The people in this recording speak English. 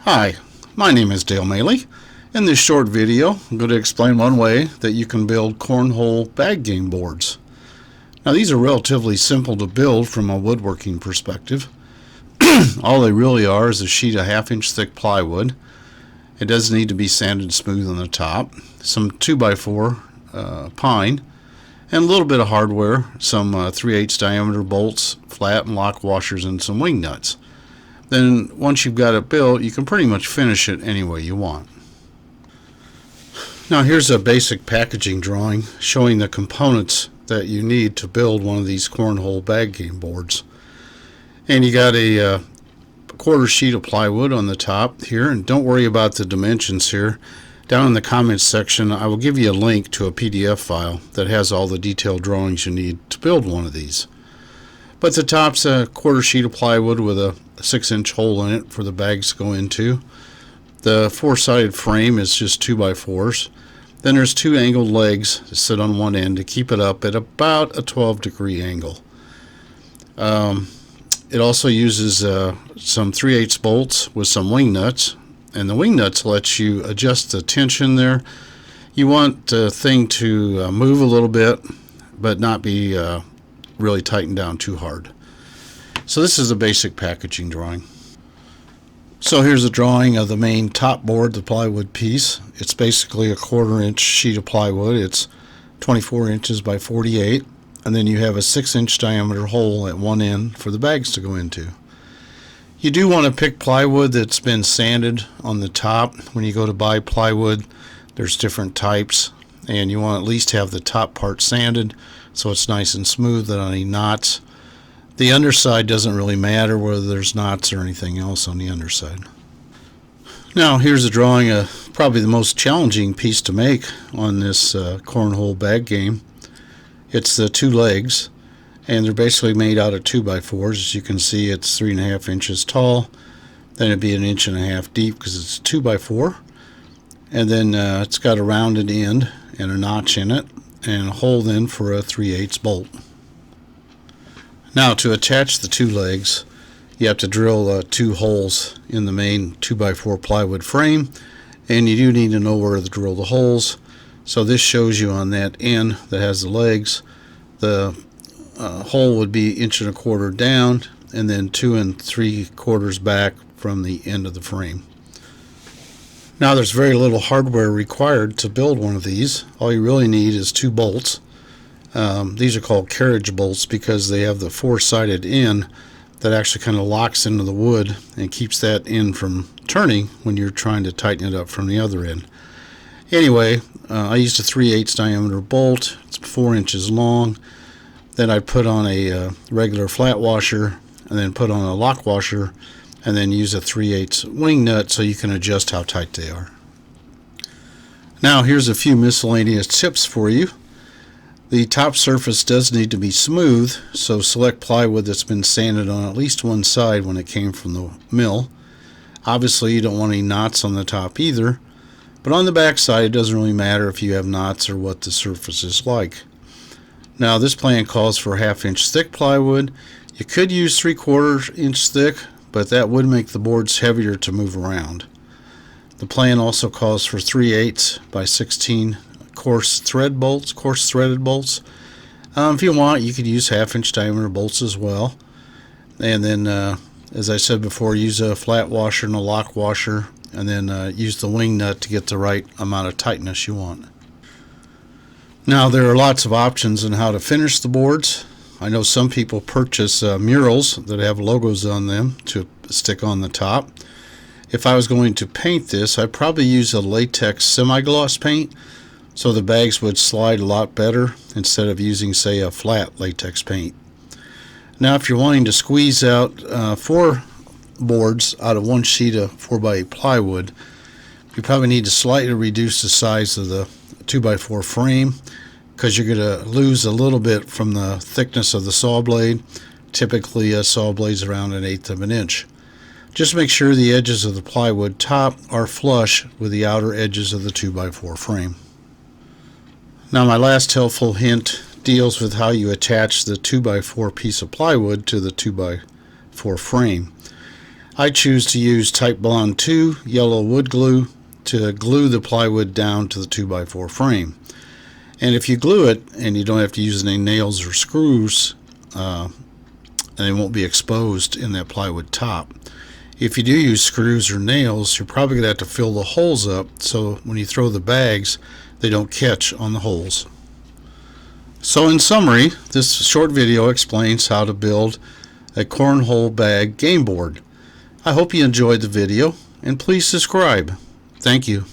Hi, my name is Dale Maley. In this short video, I'm going to explain one way that you can build cornhole bag game boards. Now these are relatively simple to build from a woodworking perspective. All they really are is a sheet of 1/2 inch thick plywood. It does need to be sanded smooth on the top, some 2x4 pine, and a little bit of hardware, some 3/8 diameter bolts, flat and lock washers, and some wing nuts. Then once you've got it built, you can pretty much finish it any way you want. Now here's a basic packaging drawing showing the components that you need to build one of these cornhole bag game boards. And you got a quarter sheet of plywood on the top here, and don't worry about the dimensions here. Down in the comments section I will give you a link to a PDF file that has all the detailed drawings you need to build one of these. But the top's a quarter sheet of plywood with a 6-inch hole in it for the bags to go into. The 4-sided frame is just 2x4s. Then there's 2 angled legs to sit on one end to keep it up at about a 12-degree angle. It also uses some 3/8 bolts with some wing nuts, and the wing nuts lets you adjust the tension there. You want the thing to move a little bit but not be really tightened down too hard. So this is a basic packaging drawing. So here's a drawing of the main top board, the plywood piece. It's basically a 1/4 inch sheet of plywood. It's 24 inches by 48, and then you have a 6-inch diameter hole at one end for the bags to go into. You do want to pick plywood that's been sanded on the top. When you go to buy plywood, there's different types, and you want to at least have the top part sanded so it's nice and smooth without any knots. The underside doesn't really matter whether there's knots or anything else on the underside. Now here's a drawing of probably the most challenging piece to make on this cornhole bag game. It's the 2 legs, and they're basically made out of 2x4s. As you can see, it's 3.5 inches tall. Then it'd be 1.5 inches deep because it's 2x4. And then it's got a rounded end and a notch in it, and a hole then for a 3/8 bolt. Now to attach the 2 legs, you have to drill 2 holes in the main 2x4 plywood frame, and you do need to know where to drill the holes. So this shows you on that end that has the legs, the hole would be 1.25 inches down and then 2 3/4 back from the end of the frame. Now there's very little hardware required to build one of these. All you really need is 2 bolts. These are called carriage bolts because they have the 4-sided end that actually kind of locks into the wood and keeps that end from turning when you're trying to tighten it up from the other end. Anyway, I used a 3/8 diameter bolt. It's 4 inches long. Then I put on a regular flat washer, and then put on a lock washer, and then use a 3/8 wing nut so you can adjust how tight they are. Now here's a few miscellaneous tips for you. The top surface does need to be smooth, so select plywood that's been sanded on at least one side when it came from the mill. Obviously you don't want any knots on the top either, but on the back side it doesn't really matter if you have knots or what the surface is like. Now this plan calls for 1/2 inch thick plywood. You could use 3/4 inch thick, but that would make the boards heavier to move around. The plan also calls for 3/8 by 16 coarse threaded bolts. If you want, you could use 1/2 inch diameter bolts as well. And then, as I said before, use a flat washer and a lock washer, and then use the wing nut to get the right amount of tightness you want. Now there are lots of options on how to finish the boards. I know some people purchase murals that have logos on them to stick on the top. If I was going to paint this, I'd probably use a latex semi-gloss paint, so the bags would slide a lot better instead of using, say, a flat latex paint. Now if you're wanting to squeeze out 4 boards out of one sheet of 4x8 plywood, you probably need to slightly reduce the size of the 2x4 frame because you're going to lose a little bit from the thickness of the saw blade. Typically a saw blade's around 1/8 of an inch. Just make sure the edges of the plywood top are flush with the outer edges of the 2x4 frame. Now my last helpful hint deals with how you attach the 2x4 piece of plywood to the 2x4 frame. I choose to use Type Bond 2 yellow wood glue to glue the plywood down to the 2x4 frame. And if you glue it and you don't have to use any nails or screws, and they won't be exposed in that plywood top. If you do use screws or nails, you're probably going to have to fill the holes up so when you throw the bags, they don't catch on the holes. So in summary, this short video explains how to build a cornhole bag game board. I hope you enjoyed the video, and please subscribe. Thank you.